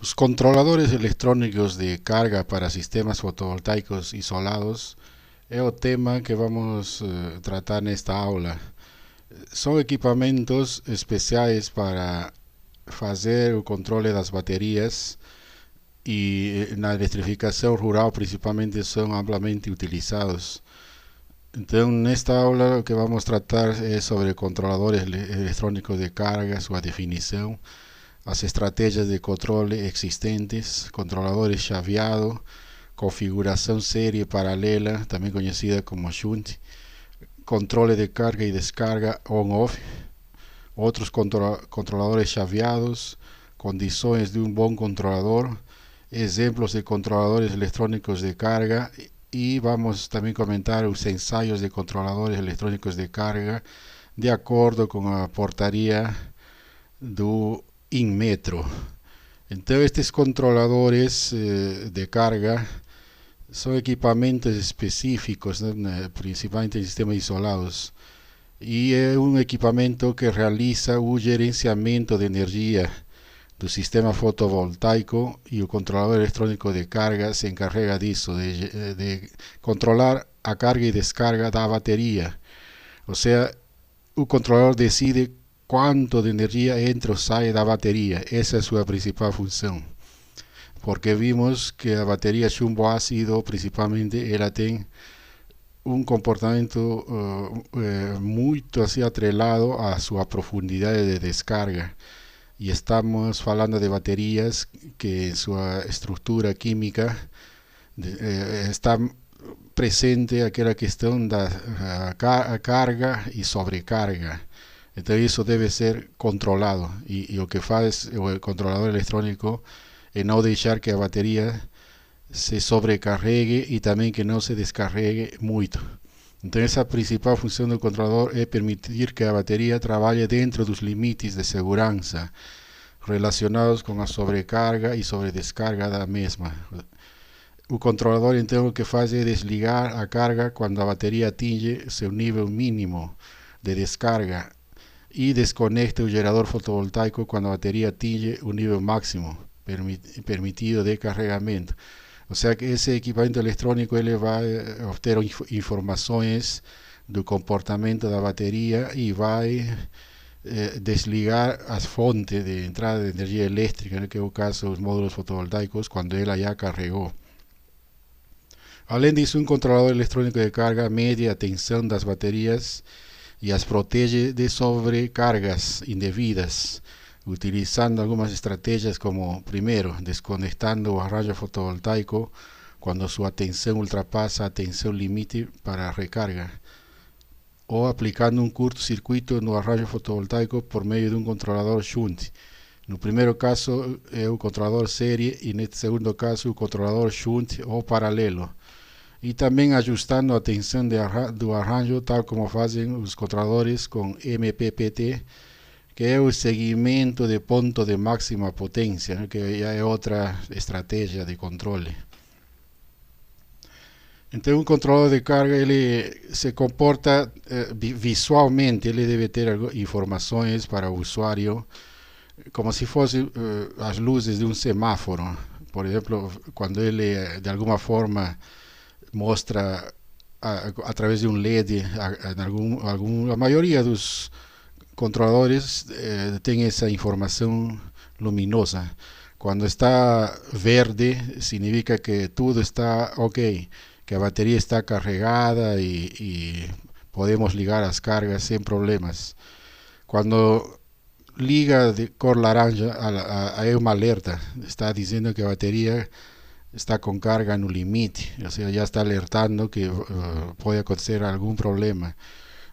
Os controladores electrónicos de carga para sistemas fotovoltaicos isolados é o tema que vamos tratar nesta aula. São equipamentos especiais para fazer o controle das baterias e na eletrificação rural principalmente são amplamente utilizados. Então, nesta aula o que vamos tratar é sobre controladores eletrônicos de carga, sua definição, as estratégias de controle existentes, controladores chaveado, configuração série paralela, também conhecida como shunt, controle de carga e descarga on-off, outros controladores chaveados, condições de um bom controlador, exemplos de controladores eletrônicos de carga e vamos também comentar os ensaios de controladores eletrônicos de carga de acordo com a portaria do INMetro. Então, estes controladores de carga são equipamentos específicos, né, principalmente em sistemas isolados, e é um equipamento que realiza o gerenciamento de energia do sistema fotovoltaico e o controlador eletrônico de carga se encarrega disso, de controlar a carga e descarga da bateria. Ou seja, o controlador decide quanto de energia entra ou sai da bateria. Essa é a sua principal função. Porque vimos que a bateria chumbo ácido, principalmente, ela tem um comportamento muito assim atrelado à sua profundidade de descarga. E estamos falando de baterias que em sua estrutura química está presente aquela questão da carga e sobrecarga. Então isso deve ser controlado e o que faz o controlador eletrônico é não deixar que a bateria se sobrecarregue e também que não se descarregue muito. Então essa principal função do controlador é permitir que a bateria trabalhe dentro dos limites de segurança relacionados com a sobrecarga e sobredescarga da mesma. O controlador então o que faz é desligar a carga quando a bateria atinge seu nível mínimo de descarga e desconecta o gerador fotovoltaico quando a bateria atinge o nível máximo permitido de carregamento. Ou seja, que esse equipamento eletrônico ele vai obter informações do comportamento da bateria e vai desligar as fontes de entrada de energia elétrica, né, que é o caso dos módulos fotovoltaicos, quando ela já carregou. Além disso, um controlador eletrônico de carga mede a tensão das baterias e as protege de sobrecargas indevidas, utilizando algumas estratégias como, primeiro, desconectando o arranjo fotovoltaico quando sua tensão ultrapassa a tensão limite para a recarga, ou aplicando um curto-circuito no arranjo fotovoltaico por meio de um controlador shunt. No primeiro caso é o controlador série e neste segundo caso o controlador shunt ou paralelo. E também ajustando a tensão do arranjo tal como fazem os controladores com MPPT, que é o segmento de ponto de máxima potência, né, que já é outra estratégia de controle. Então, um controlador de carga ele se comporta visualmente, ele deve ter informações para o usuário, como se fossem as luzes de um semáforo. Por exemplo, quando ele de alguma forma mostra através de um LED, a maioria dos controladores tem essa informação luminosa. Quando está verde, significa que tudo está ok, que a bateria está carregada e podemos ligar as cargas sem problemas. Quando liga de cor laranja, é um alerta, está dizendo que a bateria está com carga no limite, ou seja, já está alertando que pode acontecer algum problema.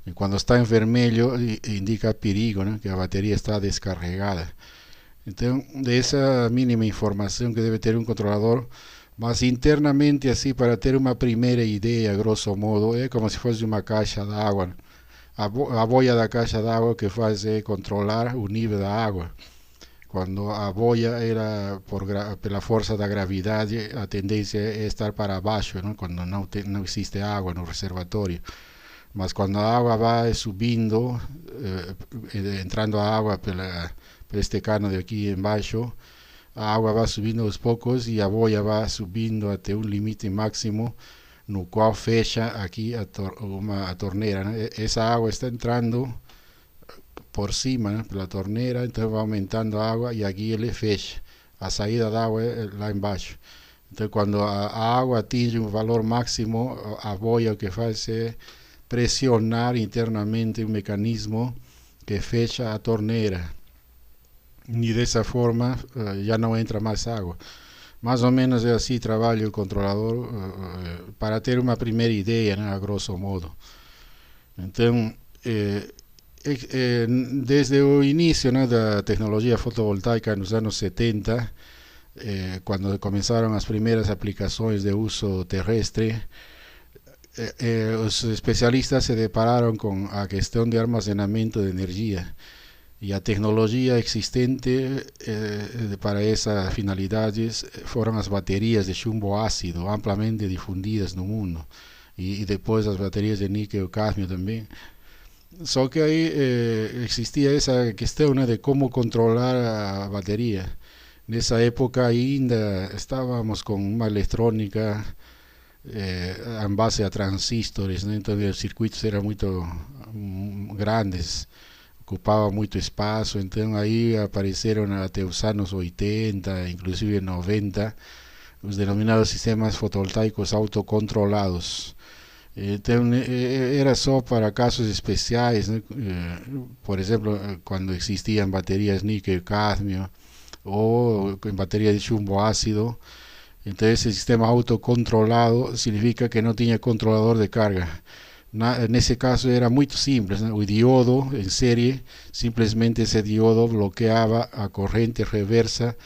E quando está em vermelho, indica perigo, né? Que a bateria está descarregada. Então, dessa mínima informação que deve ter um controlador, mas internamente, assim, para ter uma primeira ideia, grosso modo, é como se fosse uma caixa d'água. A boia da caixa d'água que faz é controlar o nível da água. Quando a boia era pela força da gravidade, a tendência é estar para baixo, né? Quando não existe água no reservatório. Mas quando a água vai subindo, entrando a água por este cano de aqui embaixo, a água vai subindo aos poucos e a boia vai subindo até um limite máximo, no qual fecha aqui a torneira, né? Essa água está entrando por cima, né, pela torneira, então vai aumentando a água e aqui ele fecha. A saída da água é lá embaixo. Então, quando a água atinge um valor máximo, a boia o que faz é pressionar internamente um mecanismo que fecha a torneira. E dessa forma já não entra mais água. Mais ou menos é assim trabalha o controlador, para ter uma primeira ideia, né, a grosso modo. Então, desde o início, né, da tecnologia fotovoltaica nos anos 70, quando começaram as primeiras aplicações de uso terrestre, os especialistas se depararam com a questão de armazenamento de energia. E a tecnologia existente para essas finalidades foram as baterias de chumbo ácido, amplamente difundidas no mundo. E depois as baterias de níquel e cadmio também. Só que aí existia essa questão, né, de como controlar a bateria. Nessa época ainda estávamos com uma eletrônica em base a transistores, né? Então os circuitos eram muito grandes, ocupava muito espaço, então aí apareceram até os anos 80, inclusive 90, os denominados sistemas fotovoltaicos autocontrolados. Então era só para casos especiais, né? Por exemplo, quando existiam baterias níquel e cadmio ou em bateria de chumbo ácido. Então esse sistema autocontrolado significa que não tinha controlador de carga. Nesse caso era muito simples, né? O diodo em série, simplesmente esse diodo bloqueava a corrente reversa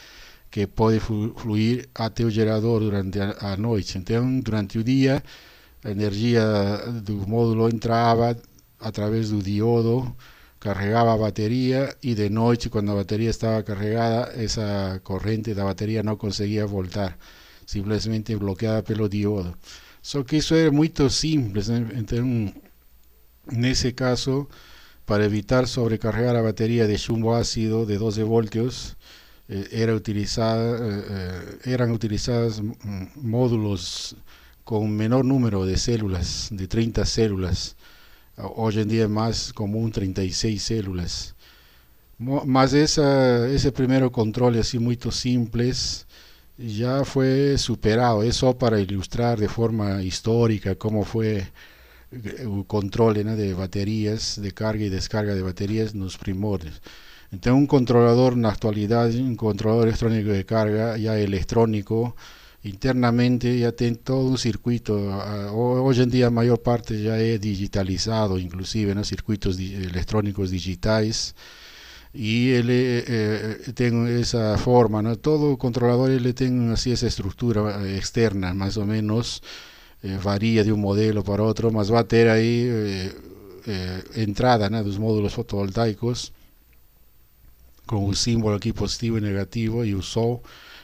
que pode fluir até o gerador durante a noite. Então, durante o dia, a energia do módulo entrava através do diodo, carregava a bateria e de noite, quando a bateria estava carregada, essa corrente da bateria não conseguia voltar, simplesmente bloqueada pelo diodo. Só que isso é muito simples, né? Então, nesse caso, para evitar sobrecarregar a bateria de chumbo ácido de 12 voltios, eran utilizados módulos con menor número de células, de 30 células. Hoje em dia é mais comum 36 células. Mas esse primeiro controle assim muito simples já foi superado. É só para ilustrar de forma histórica como foi o controle, né, de baterias, de carga e descarga de baterias nos primórdios. Então, um controlador na atualidade, um controlador eletrônico de carga já electrónico, internamente já tem todo um circuito. Hoje em dia a maior parte já é digitalizado, inclusive, né, circuitos eletrônicos digitais. E ele tem essa forma, né? Todo controlador ele tem assim essa estrutura externa, mais ou menos, varia de um modelo para outro, mas vai ter aí entrada, né, dos módulos fotovoltaicos com o símbolo aqui positivo e negativo, e o sol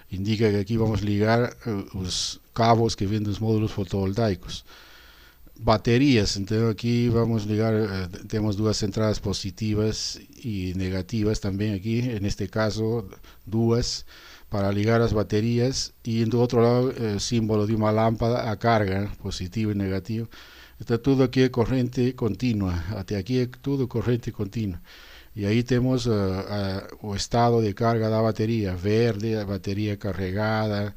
indica que aqui vamos ligar os cabos que vêm dos módulos fotovoltaicos. Baterias, então aqui vamos ligar, temos duas entradas positivas e negativas também aqui, neste caso duas, para ligar as baterias, e do outro lado o símbolo de uma lâmpada a carga, positivo e negativo. Então tudo aqui é corrente contínua, até aqui é tudo corrente contínua. E aí temos o estado de carga da bateria, verde, a bateria carregada,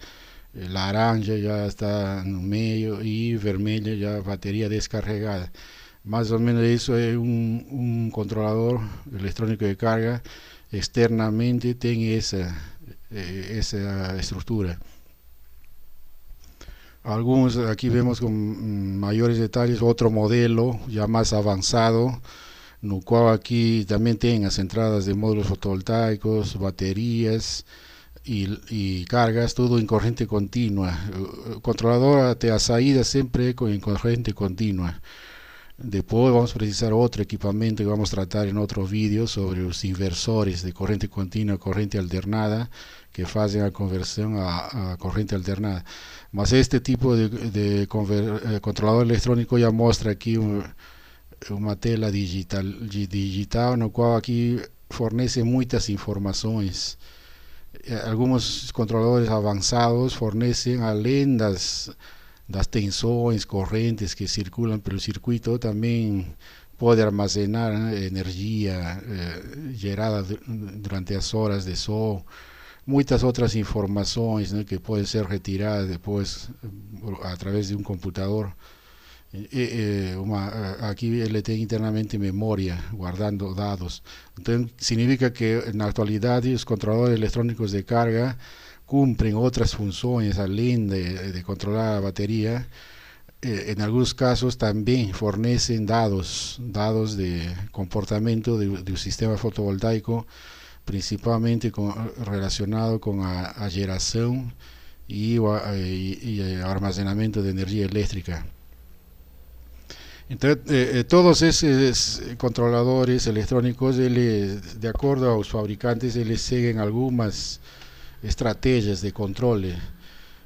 laranja já está no meio e vermelha já a bateria descarregada. Mais ou menos isso é um controlador eletrônico de carga. Externamente tem essa estrutura. Alguns aqui vemos com maiores detalhes outro modelo já mais avançado, no qual aqui também tem as entradas de módulos fotovoltaicos, baterias e cargas, tudo em corrente contínua. O controlador até a saída sempre em corrente contínua. Depois vamos precisar outro equipamento que vamos tratar em outro vídeo sobre os inversores de corrente contínua e corrente alternada, que fazem a conversão a corrente alternada. Mas este tipo de controlador eletrônico já mostra aqui uma tela digital no qual aqui fornece muitas informações. Alguns controladores avançados fornecem, além das tensões, correntes que circulam pelo circuito, também pode armazenar, né, energia gerada durante as horas de sol, muitas outras informações, né, que podem ser retiradas depois através de um computador. Aquí ele tem internamente memória, guardando dados. Então, significa que na atualidade os controladores eletrónicos de carga cumpren outras funções além de controlar a bateria. En algunos casos también fornecen dados de comportamiento de un sistema fotovoltaico, principalmente relacionado con a geração y armazenamiento de energía eléctrica. Entonces, todos esos controladores electrónicos, de acuerdo a los fabricantes, ellos siguen algunas estrategias de control.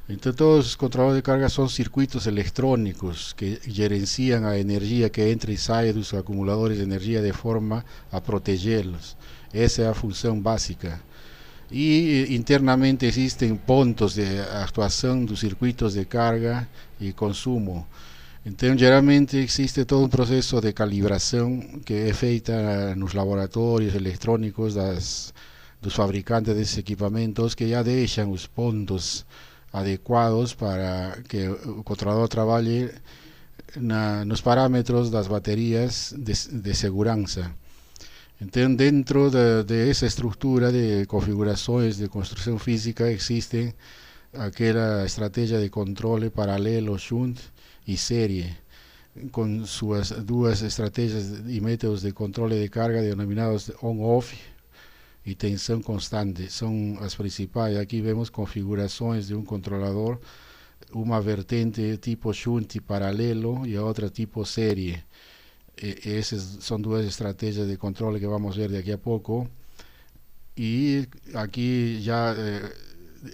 Entonces, todos los controladores de carga son circuitos electrónicos que gerencian la energía que entra y sale de los acumuladores de energía de forma a protegerlos. Esa es la función básica. Y internamente existen puntos de actuación de los circuitos de carga y consumo. Entonces, geralmente existe todo un proceso de calibración que es feito en los laboratorios electrónicos de los fabricantes de esos equipamientos, que ya dejan los puntos adecuados para que el controlador trabaje en los parámetros de las baterías de seguridad. Entonces, dentro de esa estructura de configuraciones de construcción física existe aquella estrategia de control paralelo, shunt y serie, con sus dos estrategias y métodos de control de carga denominados on-off y tensión constante. Son las principales. Aquí vemos configuraciones de un controlador, una vertente tipo shunt y paralelo y otra tipo serie. Esas son dos estrategias de control que vamos a ver de aquí a poco. Y aquí ya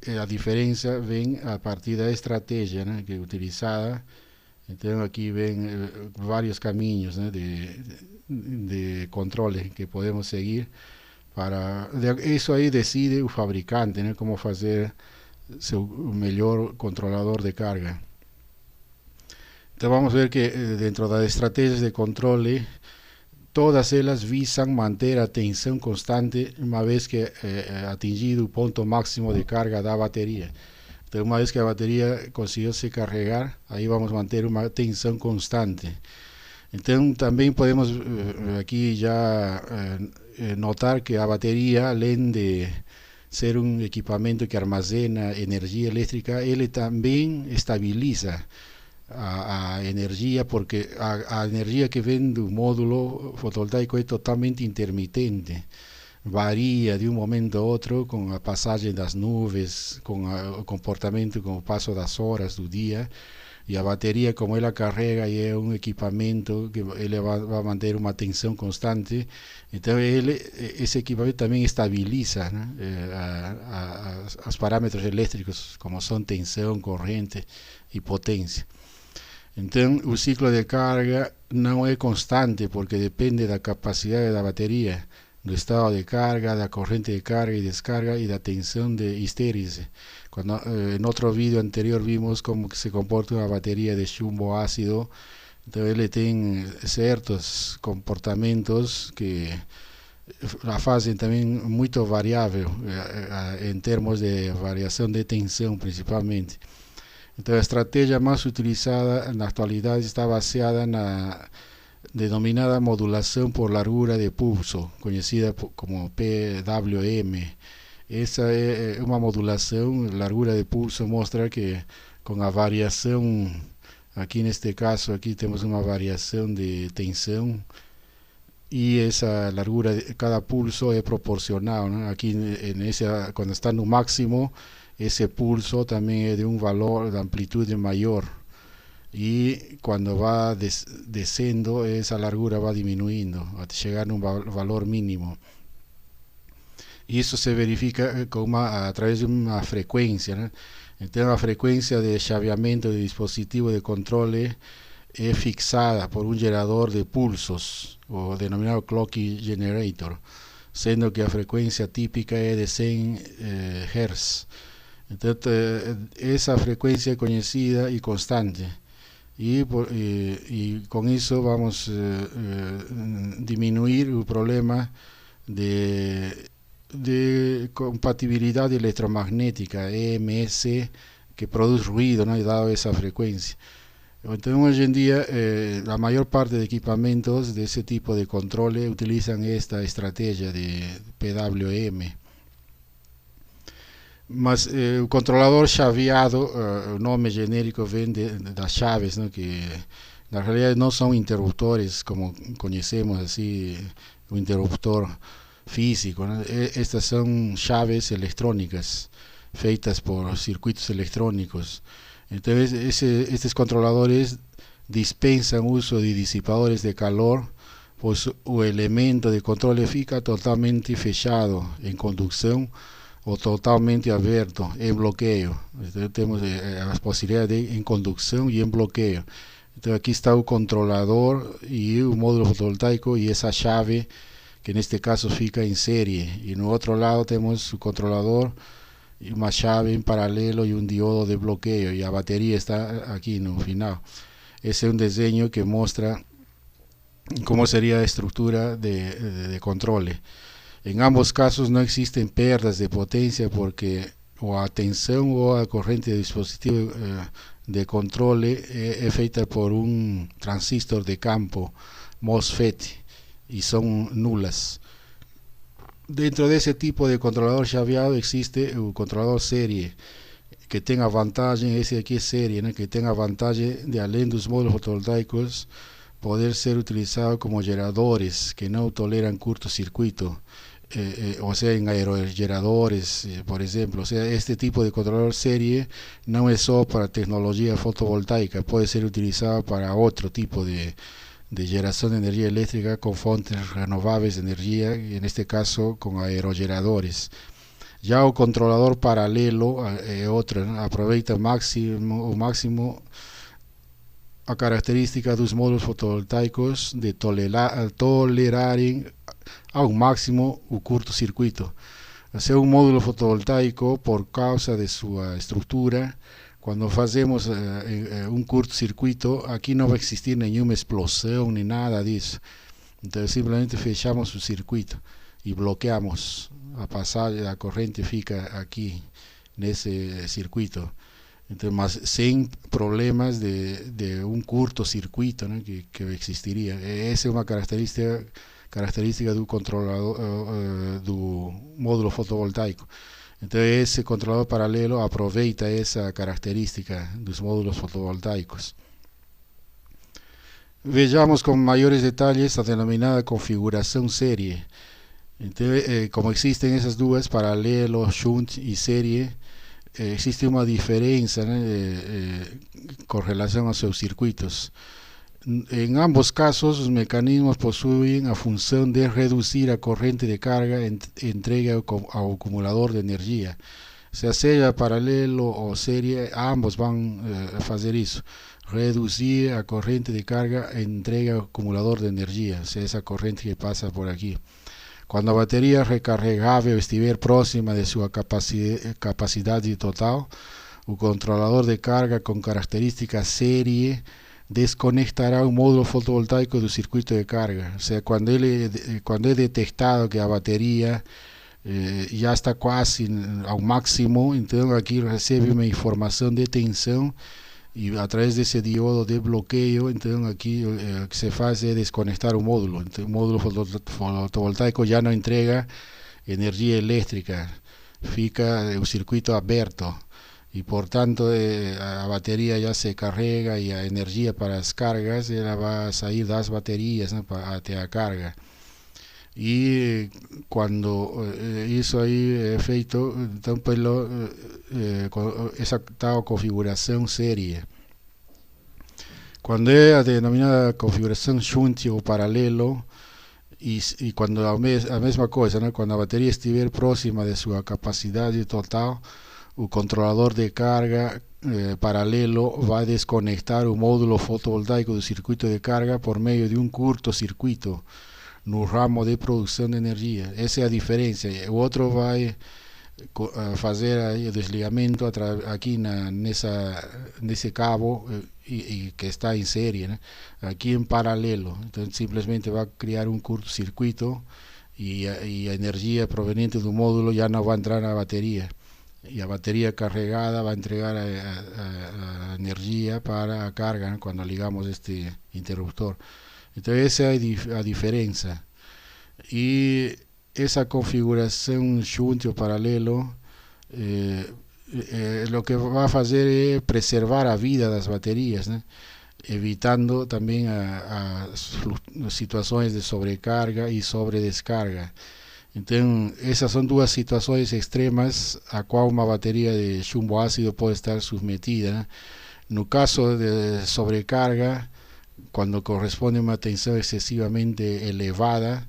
la diferencia ven a partir de la estrategia, ¿no?, que utilizada. Entonces aquí ven varios caminos, ¿no?, de controles que podemos seguir. Eso ahí decide el fabricante, ¿no?, cómo hacer su mejor controlador de carga. Entonces vamos a ver que dentro de las estrategias de control, todas ellas visan mantener la tensión constante una vez que atingido el punto máximo de carga de la batería. Entonces, una vez que la batería consiguió se cargar, ahí vamos a mantener una tensión constante. Entonces también podemos aquí ya notar que la batería, além de ser un equipamiento que almacena energía eléctrica, él también estabiliza a energía, porque a energía que viene de un módulo fotovoltaico es totalmente intermitente, varía de un momento a otro con la pasaje de las nubes, con el comportamiento, con el paso de las horas del día. Y la batería, como ella carga y es un equipamiento que él va a mantener una tensión constante, entonces ese equipamiento también estabiliza, ¿no?, a los parámetros eléctricos, como son tensión, corriente y potencia. Entonces, el ciclo de carga no es constante porque depende de la capacidad de la batería, del estado de carga, de la corriente de carga y descarga y de la tensión de histérisis. Cuando en otro vídeo anterior vimos cómo se comporta una batería de chumbo ácido, entonces le tiene ciertos comportamientos que la hacen también muy variable en términos de variación de tensión principalmente. Entonces, la estrategia más utilizada en la actualidad está basada en la denominada modulación por largura de pulso, conocida como PWM. Esa es una modulación, largura de pulso, muestra que con la variación, aquí en este caso, aquí tenemos una variación de tensión y esa largura de cada pulso es proporcional, ¿no? Aquí cuando está en un máximo, ese pulso también es de un valor de amplitud mayor, y cuando va descendo esa largura va disminuyendo hasta llegar a un valor mínimo. Y eso se verifica a través de una frecuencia, ¿no? Entonces, la frecuencia de chaveamiento de dispositivo de control es fixada por un generador de pulsos, o denominado clock generator. sendo que a frequência típica é de 100 Hz. Então, essa frequência é conhecida e constante. E com isso vamos diminuir o problema de compatibilidade eletromagnética, EMS, que produz ruído, ¿no? Dado esa frecuencia. Entonces, hoy en día, la mayor parte de equipamientos de ese tipo de controles utilizan esta estrategia de PWM. Mas o controlador chaveado, o nome genérico vem das chaves, ¿no? Que na realidade não são interruptores como conhecemos assim, o interruptor físico, ¿no? Estas são chaves eletrônicas feitas por circuitos electrónicos. Entonces, estos controladores dispensan uso de disipadores de calor, pues o elemento de controle fica totalmente fechado en conducción o totalmente aberto en bloqueo. Entonces, temos as posibilidades en conducción y en bloqueo. Entonces, aquí está el controlador y un módulo fotovoltaico y esa chave que en este caso fica en serie. Y en el otro lado tenemos su controlador y una chave en paralelo y un diodo de bloqueo, y la batería está aquí en el final. Ese es un diseño que muestra cómo sería la estructura de control. En ambos casos no existen pérdidas de potencia porque o a tensión o a corriente de dispositivo de control es feita por un transistor de campo MOSFET y son nulas. Dentro de ese tipo de controlador chaveado existe un controlador serie que tenga vantagem, esse aqui é série, né, que tenga vantagem de, além dos módulos fotovoltaicos, poder ser utilizado como geradores que não toleran curto-circuito, o sea, en aerogeradores, por ejemplo. O sea, este tipo de controlador serie no es solo para tecnología fotovoltaica, puede ser utilizado para otro tipo de generación de energía eléctrica con fuentes renovables de energía, en este caso con aerogeradores. Ya o controlador paralelo outro, ¿no? Aproveita o máximo a característica dos módulos fotovoltaicos de tolerarem ao máximo o curto-circuito. O sea, un módulo fotovoltaico, por causa de su estructura, cuando hacemos un curto-circuito, aquí no va a existir ninguna explosión ni nada de eso. Entonces simplemente fechamos el circuito y bloqueamos a pasar, la corriente fica aquí en ese circuito. Entonces, más sin problemas de un cortocircuito, ¿no? que existiría. Esa es una característica do controlador do módulo fotovoltaico. Entonces, ese controlador paralelo aproveita esa característica dos módulos fotovoltaicos. Vejamos con mayores detalles la denominada configuración serie. Entonces, como existen esas dos, paralelo, shunt y serie, existe una diferencia, ¿no? Con relación a sus circuitos. En ambos casos, los mecanismos poseen la función de reducir la corriente de carga entrega al acumulador de energía. Sea paralelo o serie, ambos van a hacer eso. Reducir la corriente de carga entrega al acumulador de energía, o sea, esa corriente que pasa por aquí. Cuando la batería recargable estiver próxima de su capacidad total, el controlador de carga con características serie desconectará un módulo fotovoltaico del circuito de carga. O sea, cuando es detectado que la batería ya está casi al máximo, entonces aquí recibe una información de tensión y a través de ese diodo de bloqueo, entonces aquí lo que se hace es desconectar un módulo. Entonces, el módulo fotovoltaico ya no entrega energía eléctrica, fica el circuito abierto. Y por tanto la batería ya se carga y la energía para las cargas ella va a salir de las baterías, ¿no? Para la carga. Y cuando hizo ahí efecto, entonces esa tal configuración serie. Cuando es denominada configuración shunt o paralelo, y cuando la misma cosa, ¿no? Cuando la batería estiver próxima de su capacidad total, el controlador de carga paralelo va a desconectar un módulo fotovoltaico del circuito de carga por medio de un cortocircuito. no ramo de produção de energia. Essa é a diferença. O outro vai fazer aí o desligamento aqui nesse cabo e que está em série, né? Aqui em paralelo. Então simplesmente vai criar um curto-circuito e a energia proveniente do módulo já não vai entrar na bateria. Y a batería cargada va a entregar a energía para a carga, ¿no? Cuando ligamos este interruptor. Entonces esa es a diferencia. Y esa configuración shunt o paralelo lo que va a hacer es preservar a vida das baterías, ¿no? Evitando también a situaciones de sobrecarga y sobredescarga. Então, essas são duas situações extremas a qual uma bateria de chumbo ácido pode estar submetida. No caso de sobrecarga, quando corresponde a uma tensão excessivamente elevada,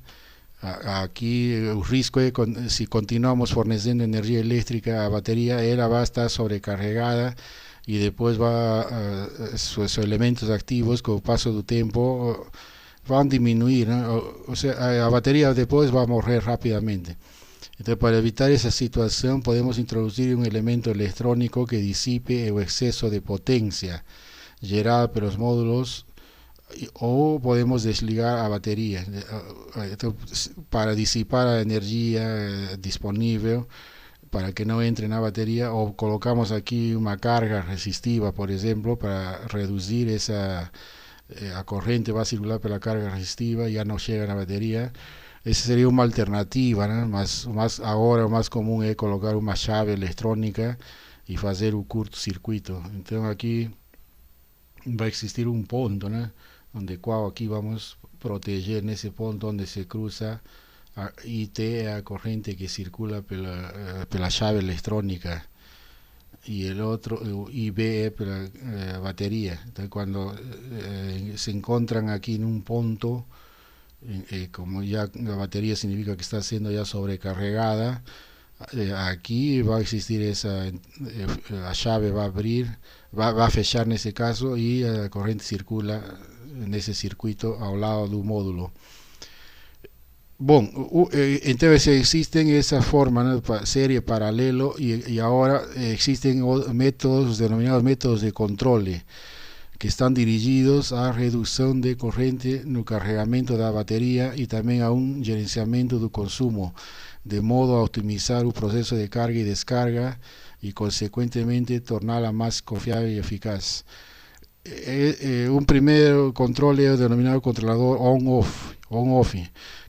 aqui o risco é que se continuamos fornecendo energia elétrica à bateria, ela vai estar sobrecarregada e depois seus elementos ativos, com o passo do tempo, van a disminuir, ¿no? O sea, la batería después va a morrer rápidamente. Entonces, para evitar esa situación, podemos introducir un elemento electrónico que disipe el exceso de potencia gerada por los módulos, o podemos desligar a batería. Entonces, para disipar la energía disponible, para que no entre en la batería, o colocamos aquí una carga resistiva, por ejemplo, para reducir esa a corriente va a circular por la carga resistiva, ya no llega a la batería. Esa sería una alternativa, ¿no? Ahora más común es colocar una llave electrónica y hacer un curto-circuito. Entonces aquí va a existir un punto, ¿no? Donde aquí vamos a proteger en ese punto donde se cruza IT a corriente que circula por la llave electrónica, y el otro IB para batería. Entonces cuando se encuentran aquí en un punto, como ya la batería significa que está siendo ya sobrecargada, aquí va a existir la llave va a abrir, va a fechar en ese caso, y la corriente circula en ese circuito al lado del módulo. Bueno, entonces existen esa forma, ¿no? Serie paralelo, y ahora existen métodos denominados métodos de control que están dirigidos a reducción de corriente no cargamento de la batería y también a un gerenciamiento del consumo, de modo a optimizar el proceso de carga y descarga y consecuentemente tornarla más confiable y eficaz. Un primer control es denominado controlador on-off,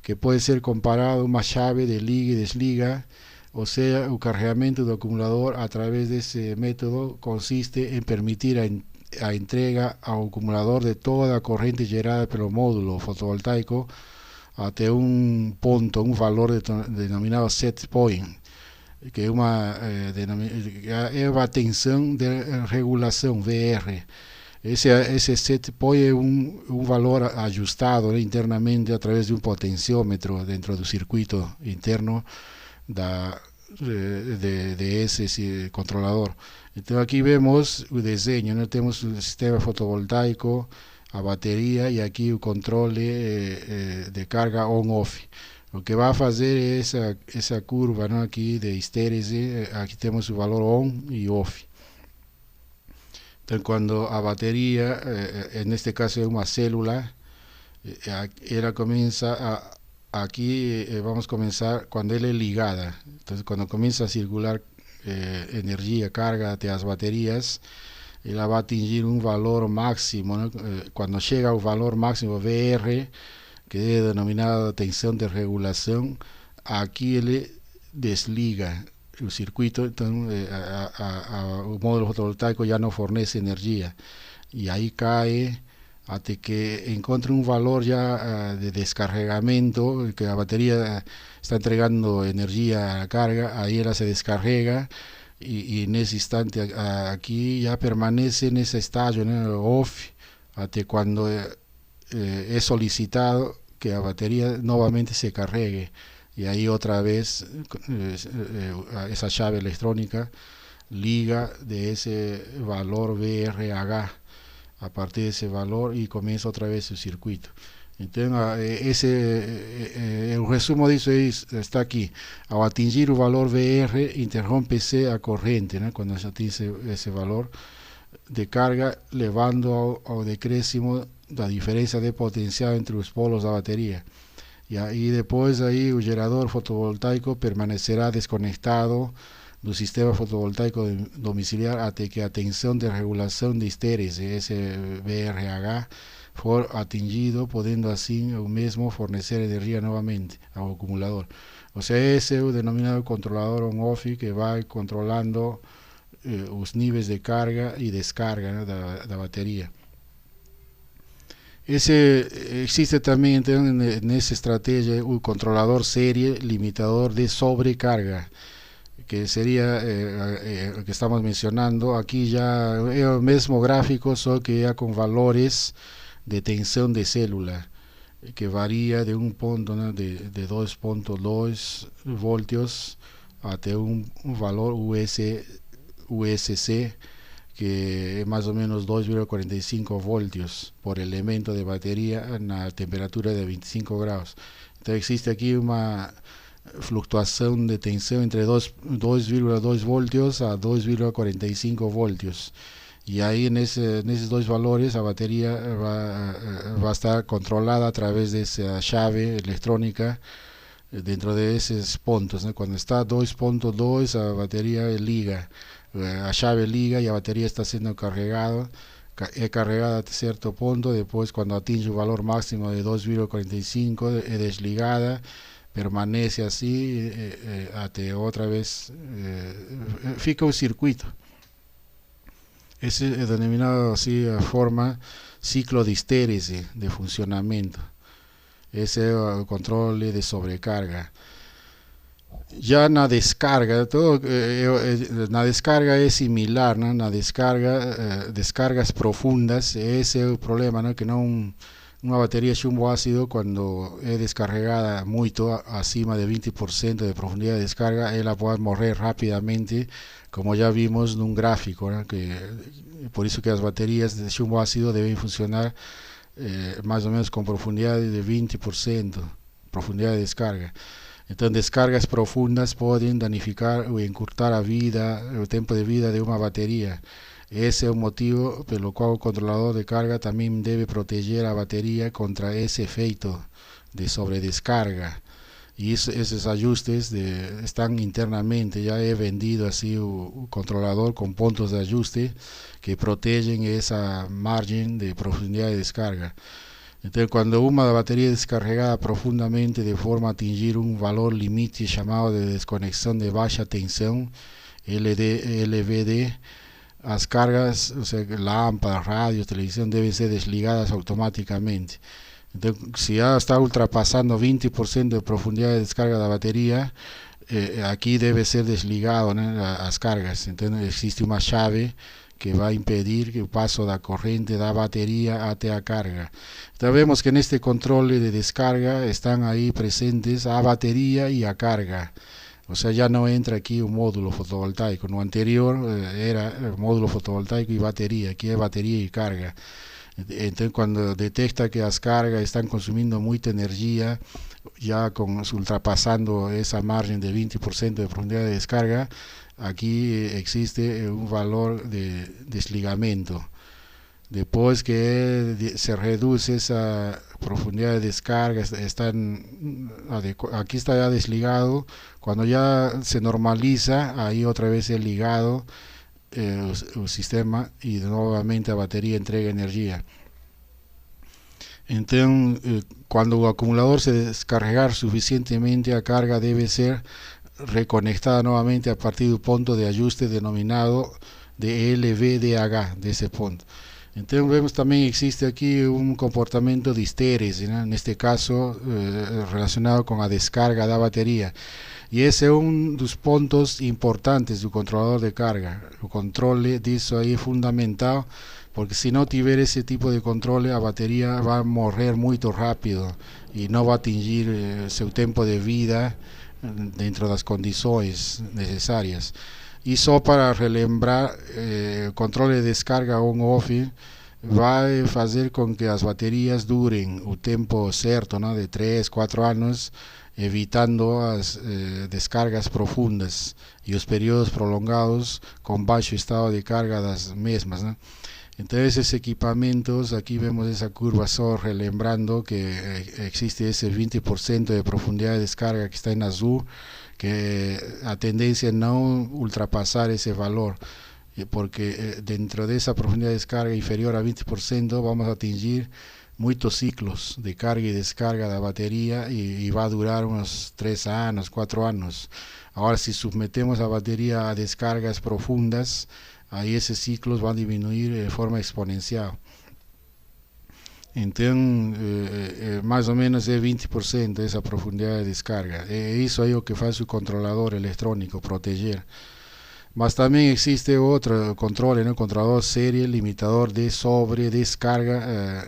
que puede ser comparado a una llave de liga y desliga. O sea, el cargamento del acumulador a través de ese método consiste en permitir a entrega al acumulador de toda la corriente generada por el módulo fotovoltaico hasta un punto, un valor denominado set point, que es una tensión de regulación, VR. Ese set point es un valor ajustado internamente a través de un potenciómetro dentro del circuito interno de ese controlador. Entonces aquí vemos el diseño, ¿no? Tenemos un sistema fotovoltaico a batería y aquí el control de carga on-off. Lo que va a hacer es esa curva, ¿no? Aquí de histéresis, aquí tenemos el valor on y off. Entonces cuando a batería, en este caso es una célula, ella comienza aquí vamos a comenzar cuando ella es ligada. Entonces cuando comienza a circular energía, carga de las baterías, ella va a atingir un valor máximo, ¿no? Cuando llega al valor máximo VR, que es denominado tensión de regulación, aquí él desliga el circuito, entonces el módulo fotovoltaico ya no fornece energía, y ahí cae hasta que encuentre un valor ya de descargamento, que la batería está entregando energía a la carga, ahí ella se descarga, y en ese instante aquí ya permanece en ese estadio, ¿no? Off, hasta cuando es solicitado que la batería nuevamente se cargue, y ahí otra vez esa llave electrónica liga de ese valor VRH a partir de ese valor y comienza otra vez el circuito. Então, o resumo disso está aqui. Ao atingir o valor VR, interrompe-se a corrente, né? Quando se atinge esse valor de carga, levando ao decréscimo da diferença de potencial entre os polos da bateria. E aí depois aí o gerador fotovoltaico permanecerá desconectado do sistema fotovoltaico domiciliar até que a tensão de regulação de histérese, esse VRH, for atingido, podendo assim o mesmo fornecer energia novamente ao acumulador. Ou seja, esse é o denominado controlador on-off, que vai controlando os níveis de carga e descarga, né, da bateria. Existe também então nessa estratégia o controlador série limitador de sobrecarga, que seria o que estamos mencionando. Aqui já é o mesmo gráfico, só que é com valores de tensão de célula, que varia de um ponto, né, de 2.2 voltios até um valor USC, que é mais ou menos 2,45 voltios por elemento de bateria na temperatura de 25 graus. Então existe aqui uma fluctuação de tensão entre 2,2 voltios a 2,45 voltios. E aí nesses dois valores a bateria vai estar controlada através dessa chave eletrônica dentro desses pontos, né? Quando está 2.2 a bateria liga, a chave liga e a bateria está sendo carregada, é carregada até certo ponto. Depois, quando atinge o valor máximo de 2,45, é desligada, permanece assim até outra vez fica um circuito. Esse é denominado assim a forma ciclo de histérese de funcionamento. Esse é o controle de sobrecarga. Já na descarga, na descarga é similar, né? Na descarga, descargas profundas, esse é o problema, né? Que não uma bateria chumbo ácido, quando é descarregada muito acima de 20% de profundidade de descarga, ela pode morrer rapidamente, como já vimos num gráfico, né? Que por isso que as baterias de chumbo ácido devem funcionar mais ou menos com profundidade de 20%, profundidade de descarga. Então, descargas profundas podem danificar ou encurtar a vida, o tempo de vida de uma bateria. Esse é o motivo pelo qual o controlador de carga também deve proteger a bateria contra esse efeito de sobredescarga. E esses ajustes estão internamente, já é vendido assim o controlador com pontos de ajuste que protegem essa margem de profundidade de descarga. Então, quando uma bateria é descarregada profundamente de forma a atingir um valor limite chamado de desconexão de baixa tensão, LVD, as cargas, ou seja, lâmpadas, rádios, televisão, devem ser desligadas automaticamente. Então, se já está ultrapassando 20% de profundidade de descarga da bateria, aqui deve ser desligado, né, as cargas. Então, existe uma chave que vai impedir que o passo da corrente da bateria até a carga. Então vemos que neste controle de descarga estão aí presentes a bateria e a carga. Ou seja, já não entra aqui o módulo fotovoltaico. No anterior era módulo fotovoltaico e bateria. Aqui é bateria e carga. Então, quando detecta que as cargas estão consumindo muita energia, já ultrapassando essa margem de 20% de profundidade de descarga, aqui existe um valor de desligamento. Depois que se reduz essa profundidade de descarga, aqui está já desligado. Quando já se normaliza, aí outra vez é ligado o sistema e novamente a bateria entrega energia. Então, quando o acumulador se descarregar suficientemente, a carga deve ser reconectada novamente a partir do ponto de ajuste denominado de LVDH, desse ponto. Então vemos também existe aqui um comportamento de histérese, né? Neste caso relacionado com a descarga da bateria. E esse é um dos pontos importantes do controlador de carga. O controle disso aí é fundamental, porque se não tiver esse tipo de controle, a bateria vai morrer muito rápido e não vai atingir seu tempo de vida dentro das condições necessárias. E só para relembrar, o controle de descarga on-off vai fazer com que as baterias durem o tempo certo, né, de 3, 4 anos, evitando as descargas profundas e os períodos prolongados com baixo estado de carga das mesmas, né? Então esos equipamientos, aquí vemos esa curva SOR relembrando que existe ese 20% de profundidad de descarga que está en azul, que a tendencia es no ultrapasar ese valor, porque dentro de esa profundidad de descarga inferior a 20% vamos a atingir muchos ciclos de carga y descarga de la batería y va a durar unos 3 años, 4 años. Ahora si sometemos a batería a descargas profundas, ahí esos ciclos van a disminuir de forma exponencial. Entonces, más o menos es 20% esa profundidad de descarga. Eso es lo que hace su controlador electrónico, proteger. Mas también existe otro control, ¿no? Controlador serie, limitador de sobredescarga,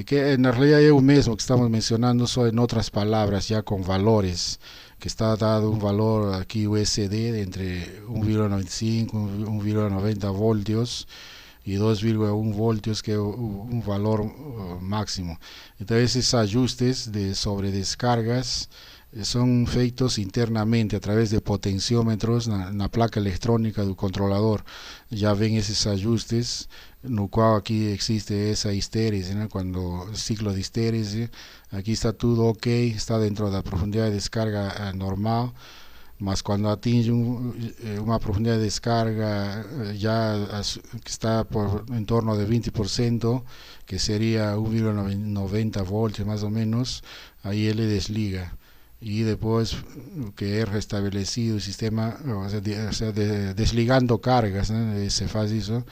que en realidad es lo mismo que estamos mencionando, solo en otras palabras, ya con valores, que está dado un valor aquí USD de entre 1,95 y 1,90 voltios y 2,1 voltios, que es un valor máximo. Entonces esos ajustes de sobredescargas son feitos internamente a través de potenciómetros en la placa electrónica del controlador. Ya ven esos ajustes, no cual aquí existe esa histéresis, ¿no? Cuando el ciclo de histéresis, aquí está todo ok, está dentro de la profundidad de descarga normal, mas cuando atinge una profundidad de descarga que está en torno de 20%, que sería 1,90 voltios más o menos, ahí él desliga. Y después que es restablecido el sistema, desligando cargas, ¿no? Se hace eso,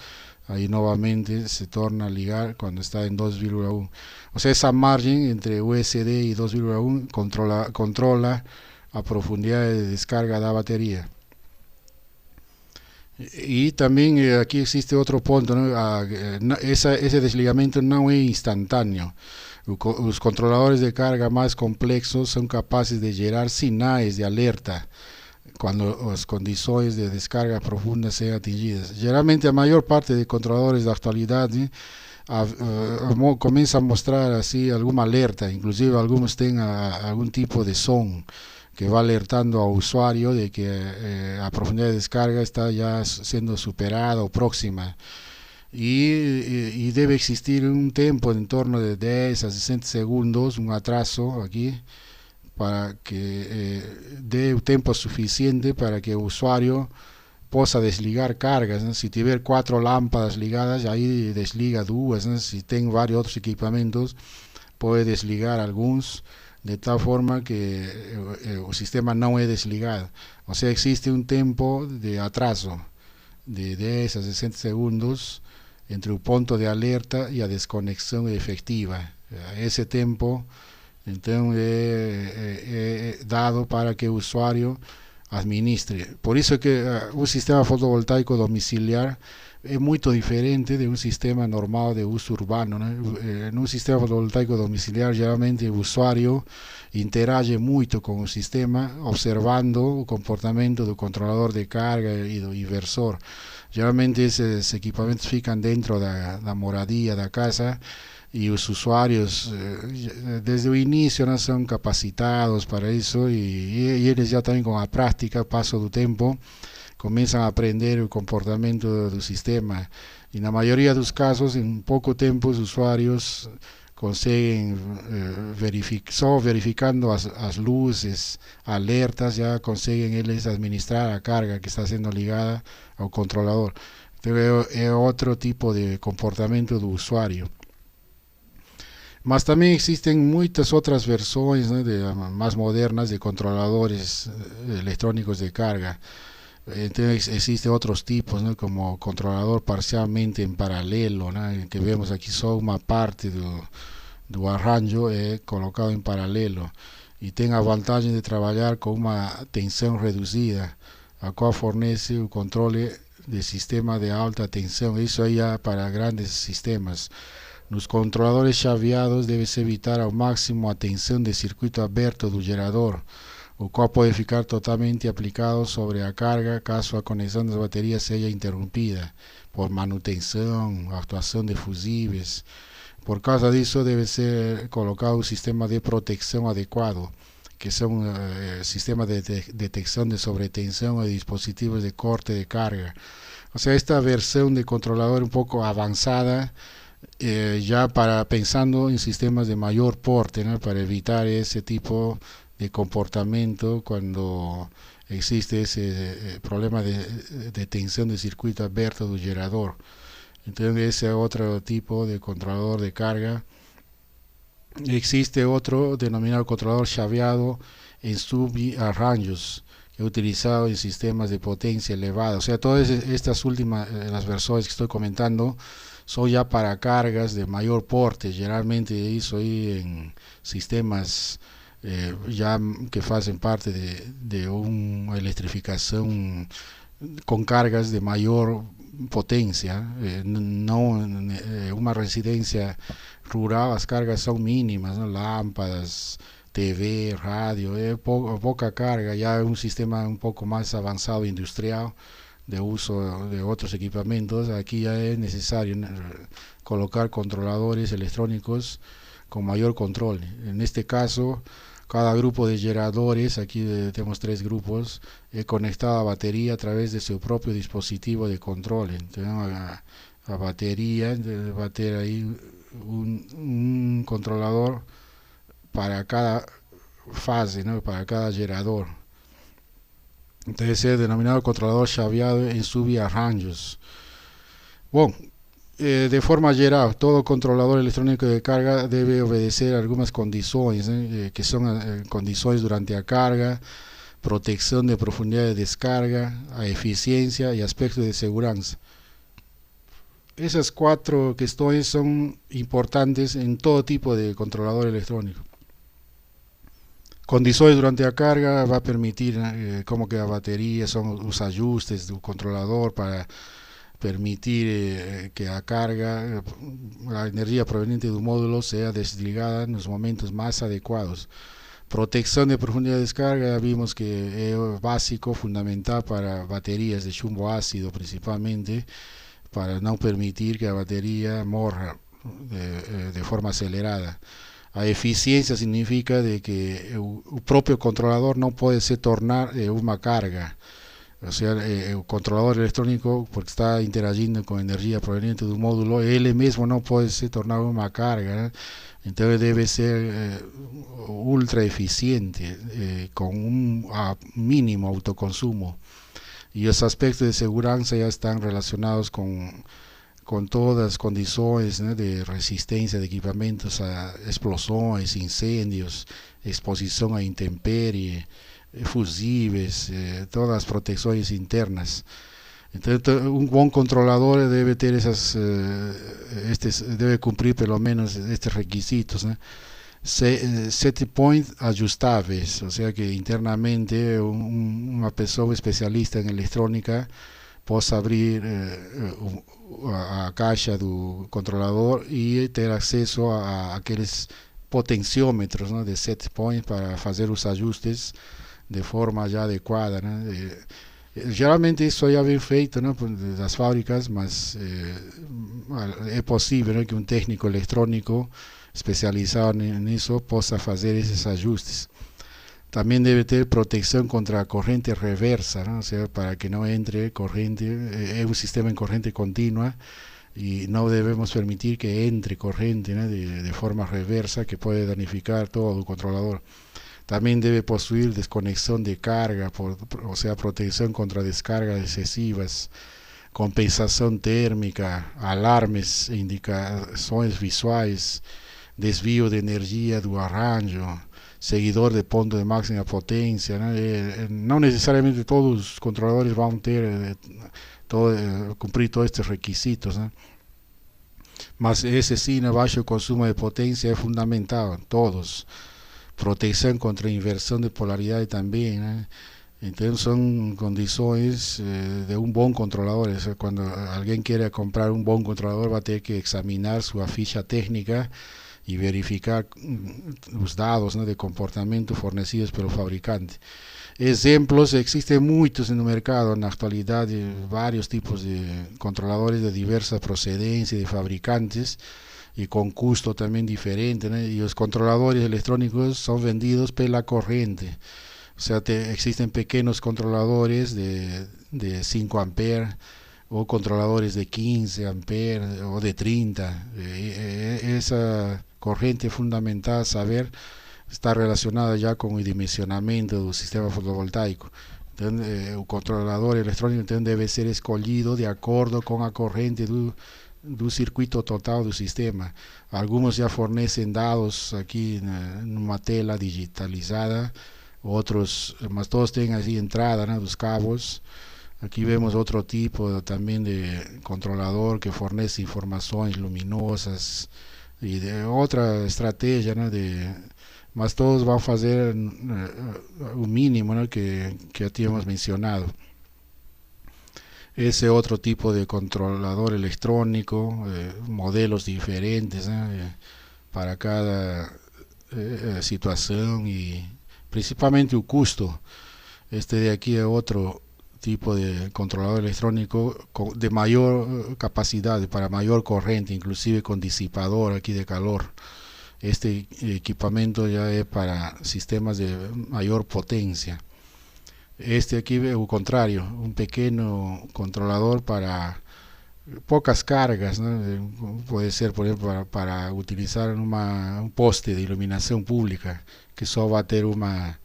ahí nuevamente se torna a ligar cuando está en 2,1. O sea, esa margen entre USD y 2,1 controla a profundidad de descarga de la batería. Y también aquí existe otro punto, ¿no? Ese desligamiento no es instantáneo. Los controladores de carga más complejos son capaces de generar señales de alerta cuando las condiciones de descarga profunda sean atingidas. Generalmente la mayor parte de controladores de actualidad comienza a mostrar así alguna alerta, inclusive algunos tienen algún tipo de son que va alertando al usuario de que la profundidad de descarga está ya siendo superada o próxima. Y debe existir un tiempo en torno de 10 a 60 segundos, un atraso aquí, para que dé un tiempo suficiente para que el usuario pueda desligar cargas, ¿no? Si tiene 4 lámparas ligadas, ahí desliga 2, ¿no? Si tiene varios otros equipamientos, puede desligar algunos, de tal forma que el sistema no es desligado. O sea, existe un tiempo de atraso de 10 a 60 segundos entre el punto de alerta y la desconexión efectiva. Ese tiempo entonces dado para que el usuario administre. Por eso que un sistema fotovoltaico domiciliar es muy diferente de un sistema normal de uso urbano, ¿no? En un sistema fotovoltaico domiciliar generalmente el usuario interage mucho con el sistema observando el comportamiento del controlador de carga y del inversor. Generalmente esos equipamientos fican dentro de la moradía de la casa y los usuarios desde el inicio no son capacitados para eso y ellos ya también con la práctica, paso del tiempo, comienzan a aprender el comportamiento del sistema y en la mayoría de los casos en poco tiempo los usuarios consiguen solo verificando las luces alertas ya consiguen ellos administrar la carga que está siendo ligada al controlador. Pero es otro tipo de comportamiento del usuario. Mas también existen muchas otras versiones, ¿no? Más modernas de controladores electrónicos de carga. Entonces existen otros tipos, ¿no? Como controlador parcialmente en paralelo, ¿no? Que vemos aquí solo una parte del arranjo colocado en paralelo y tiene la ventaja de trabajar con una tensión reducida, a cual fornece el control de sistema de alta tensión. Eso ya para grandes sistemas. Los controladores chaveados deben evitar al máximo a tensión de circuito abierto del gerador, o cual puede ficar totalmente aplicado sobre a carga caso a conexión das baterias seja interrompida por manutenção, actuação de fusíveis. Por causa disso, deve ser colocado um sistema de proteção adequado, que são sistemas de detecção de sobretensão e dispositivos de corte de carga. O sea, esta versión de controlador un poco avanzada, ya para pensando en sistemas de mayor porte, ¿no? Para evitar ese tipo de comportamiento cuando existe ese problema de tensión de circuito abierto del gerador. Entonces ese otro tipo de controlador de carga. Existe otro denominado controlador chaveado en subarranjos, que he utilizado en sistemas de potencia elevada. O sea, todas estas últimas, las versiones que estoy comentando, son ya para cargas de mayor porte. Generalmente soy en sistemas ya que hacen parte de una electrificación con cargas de mayor potencia, no una residencia rural, las cargas son mínimas, ¿no? Lámparas, TV, radio, poca carga, ya un sistema un poco más avanzado industrial de uso de otros equipamientos. Aquí ya es necesario colocar controladores electrónicos con mayor control. En este caso, cada grupo de generadores, aquí tenemos 3 grupos, es conectado a batería a través de su propio dispositivo de control. Tenemos a batería, va a tener ahí un controlador para cada fase, ¿no? Para cada generador. Entonces es denominado controlador chaveado en subarranjos. Bueno, de forma general, todo controlador electrónico de carga debe obedecer algunas condiciones, que son condiciones durante la carga, protección de profundidad de descarga, a eficiencia y aspectos de seguridad. Esas 4 cuestiones son importantes en todo tipo de controlador electrónico. Condiciones durante la carga va a permitir como que la batería son los ajustes del controlador para permitir que la carga, la energía proveniente de un módulo sea desligada en los momentos más adecuados. Protección de profundidad de descarga, ya vimos que es básico, fundamental para baterías de chumbo ácido principalmente, para no permitir que la batería morra de forma acelerada. A eficiencia significa de que el propio controlador no puede se tornar una carga. O sea, el controlador electrónico, porque está interagiendo con energía proveniente de un módulo, él mismo no puede se tornar una carga, ¿eh? Entonces debe ser ultra eficiente, con un mínimo autoconsumo. Y los aspectos de seguridad ya están relacionados con todas las condiciones, ¿no? De resistencia de equipamientos a explosiones, incendios, exposición a intemperie, fusibles, todas las protecciones internas. Entonces, un buen controlador debe tener debe cumplir por lo menos estos requisitos, ¿no? Set point ajustables, o sea que internamente una persona especialista en electrónica possa abrir a caixa do controlador e ter acesso a aqueles potenciómetros, ¿no? De set point para fazer os ajustes de forma já adequada, né? Geralmente isso já vem feito, né, das fábricas, mas é possível, né, que um técnico eletrônico especializado nisso possa fazer esses ajustes. También debe tener protección contra corriente reversa, ¿no? O sea, para que no entre corriente, es un sistema en corriente continua y no debemos permitir que entre corriente, ¿no? de forma reversa, que puede danificar todo el controlador. También debe poseer desconexión de carga, o sea, protección contra descargas excesivas, compensación térmica, alarmes e indicaciones visuales, desvío de energía del arranjo, seguidor de punto de máxima potencia, ¿no? No necesariamente todos los controladores van a tener cumplir todos estos requisitos, ¿no? Mas ese sí, en bajo consumo de potencia es fundamental, todos. Protección contra inversión de polaridad también, ¿no? Entonces son condiciones de un buen controlador. O sea, cuando alguien quiere comprar un buen controlador va a tener que examinar su ficha técnica e verificar os dados, né, de comportamento fornecidos pelo fabricante. Exemplos, existem muitos no mercado na atualidade, vários tipos de controladores de diversa procedência de fabricantes e com custo também diferente, né? E os controladores eletrônicos são vendidos pela corrente. O sea, existen pequeños controladores de 5 amperes o controladores de 15 amperes o de 30. Esa corriente fundamental saber está relacionada ya con el dimensionamiento del sistema fotovoltaico. Entonces, el controlador electrónico entonces, debe ser escolhido de acuerdo con la corriente do circuito total do sistema. Algunos ya fornecen dados aquí en una tela digitalizada, otros, mas todos tienen así entrada, ¿no?, los cabos. Aquí vemos otro tipo también de controlador que fornece informaciones luminosas y de otra estrategia, ¿no?, mas todos van a hacer un mínimo, ¿no?, que ya hemos mencionado. Ese otro tipo de controlador electrónico, modelos diferentes, para cada situación y principalmente el costo. Este de aquí es otro tipo de controlador electrónico de mayor capacidad, para mayor corriente, inclusive con disipador aquí de calor. Este equipamiento ya es para sistemas de mayor potencia. Este aquí es el contrario, un pequeño controlador para pocas cargas, ¿no? Puede ser, por ejemplo, para utilizar un poste de iluminación pública que solo va a tener una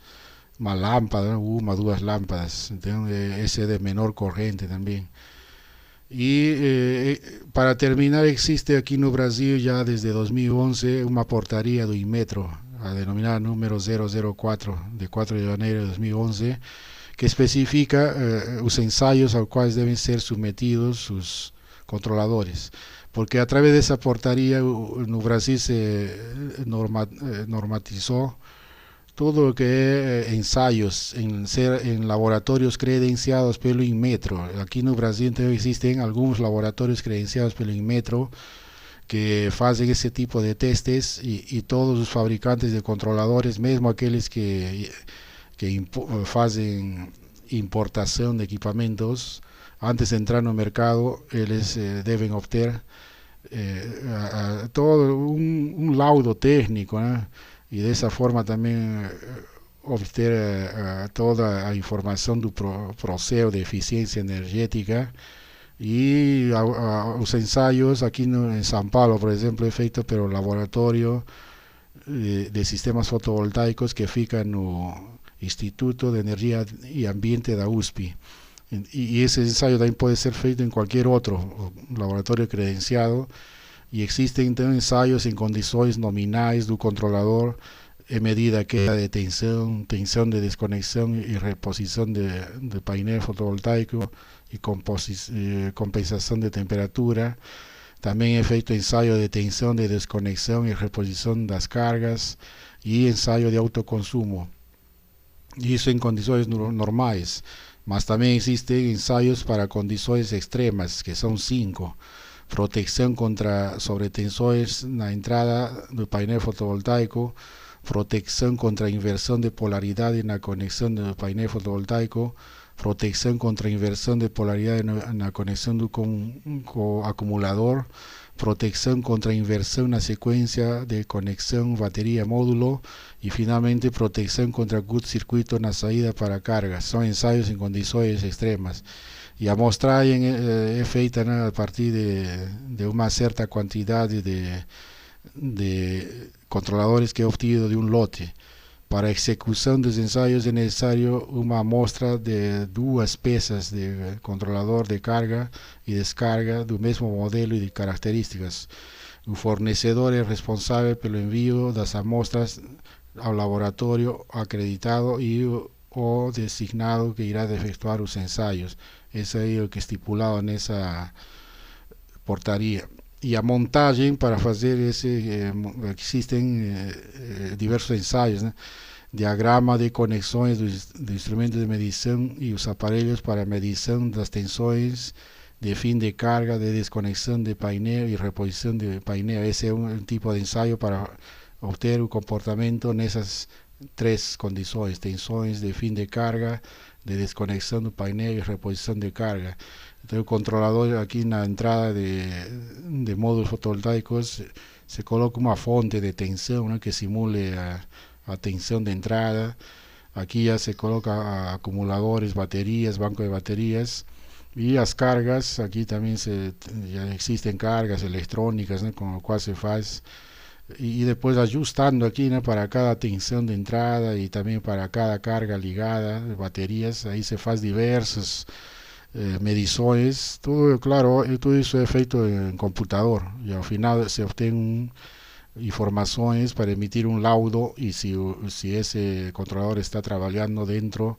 lámpara, ¿no?, una o dos lámparas. Entonces, ese de menor corriente también. Y para terminar, existe aquí en Brasil ya desde 2011 una portaría de Inmetro, a denominada número 004 de 4 de enero de 2011, que especifica los ensayos a los cuales deben ser sometidos sus controladores, porque a través de esa portaría en Brasil se normatizó todo lo que es ensayos en laboratorios credenciados pelo Inmetro. Aquí en Brasil existen algunos laboratorios credenciados pelo Inmetro que hacen ese tipo de testes, y todos los fabricantes de controladores, mesmo aquellos que hacen importación de equipamientos, antes de entrar en el mercado, ellos deben obtener todo un laudo técnico, ¿no?, y de esa forma también obtener toda la información del proceso de eficiencia energética. Y los ensayos aquí en São Paulo, por ejemplo, es hecho por el laboratorio de sistemas fotovoltaicos que fica no Instituto de Energía y Ambiente da USP. Y ese ensayo también puede ser hecho en cualquier otro laboratorio credenciado, y existen ensayos en condiciones nominales del controlador en medida que de tensión de desconexión y reposición de painel fotovoltaico y compensación de temperatura. También he hecho ensayo de tensión de desconexión y reposición de las cargas, y ensayo de autoconsumo, y eso en condiciones normales. Mas también existen ensayos para condiciones extremas, que son 5. Protección contra sobretensores en la entrada del painel fotovoltaico, protección contra inversión de polaridad en la conexión del painel fotovoltaico, protección contra inversión de polaridad en la conexión del acumulador, protección contra inversión en la secuencia de conexión batería-módulo, y finalmente protección contra curto-circuito en la salida para cargas. Son ensayos en condiciones extremas. Y a amostragem é feita, né, a partir de uma certa quantidade de controladores que é obtido de um lote. Para a execução dos ensaios é necessário uma amostra de 2 peças de controlador de carga e descarga do mesmo modelo e de características. O fornecedor é responsável pelo envio das amostras ao laboratório acreditado e o designado que irá efectuar os ensaios. Ese es lo que es estipulado en esa portaría. Y a montaje para hacer ese existen diversos ensayos, ¿no?, diagrama de conexiones de instrumentos de medición y los aparelhos para medición de las tensiones de fin de carga, de desconexión de painel y reposición de painel. Ese es un tipo de ensayo para obtener un comportamiento en esas tres condiciones: tensores de fin de carga, de desconexión de painel y reposición de carga. Entonces el controlador aquí en la entrada de módulos fotovoltaicos se coloca una fuente de tensión, ¿no?, que simule a tensión de entrada. Aquí ya se coloca acumuladores, baterías, banco de baterías, y las cargas. Aquí también ya existen cargas electrónicas, ¿no?, con lo cual se hace, y después ajustando aquí, ¿no?, para cada tensión de entrada y también para cada carga ligada de baterías. Ahí se hace diversos mediciones, todo claro, todo eso es efecto en computador, y al final se obtienen informaciones para emitir un laudo, y si ese controlador está trabajando dentro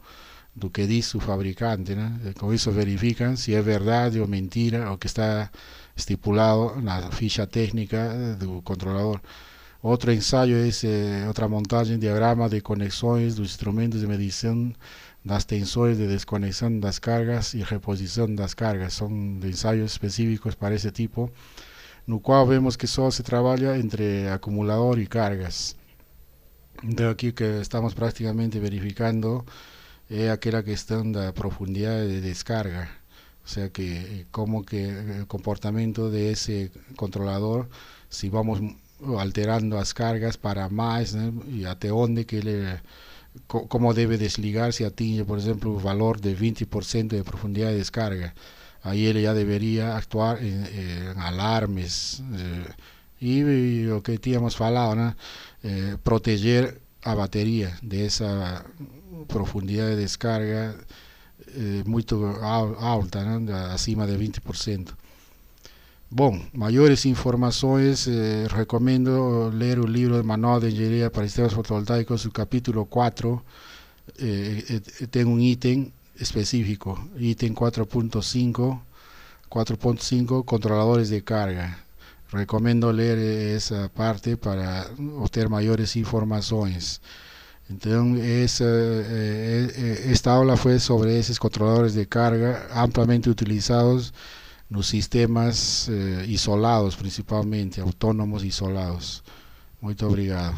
de lo que dice su fabricante, ¿no? Con eso verifican si es verdad o mentira o que está estipulado en la ficha técnica del controlador. Otro ensayo es otra montaje en diagrama de conexiones de instrumentos de medición das tensores de desconexión das cargas y reposición das cargas. Son ensayos específicos para ese tipo, no cual vemos que solo se trabaja entre acumulador y cargas. De aquí que estamos prácticamente verificando aquella cuestión de profundidad de descarga, o sea que como que el comportamiento de ese controlador, si vamos alterando las cargas para más, ¿no?, y hasta dónde cómo debe desligar si atinge, por ejemplo, un valor de 20% de profundidad de descarga. Ahí él ya debería actuar en alarmes, y lo que teníamos hablado, ¿no?, proteger a batería de esa profundidad de descarga muy alta, ¿no?, acima de 20%. Bueno, mayores informaciones, recomiendo leer un libro de Manual de Ingeniería para Sistemas Fotovoltaicos, su capítulo 4. Tengo un ítem específico, ítem 4.5, controladores de carga. Recomiendo leer esa parte para obtener mayores informaciones. Entonces, esta aula fue sobre esos controladores de carga ampliamente utilizados los sistemas isolados, principalmente autónomos isolados. Muito obrigado.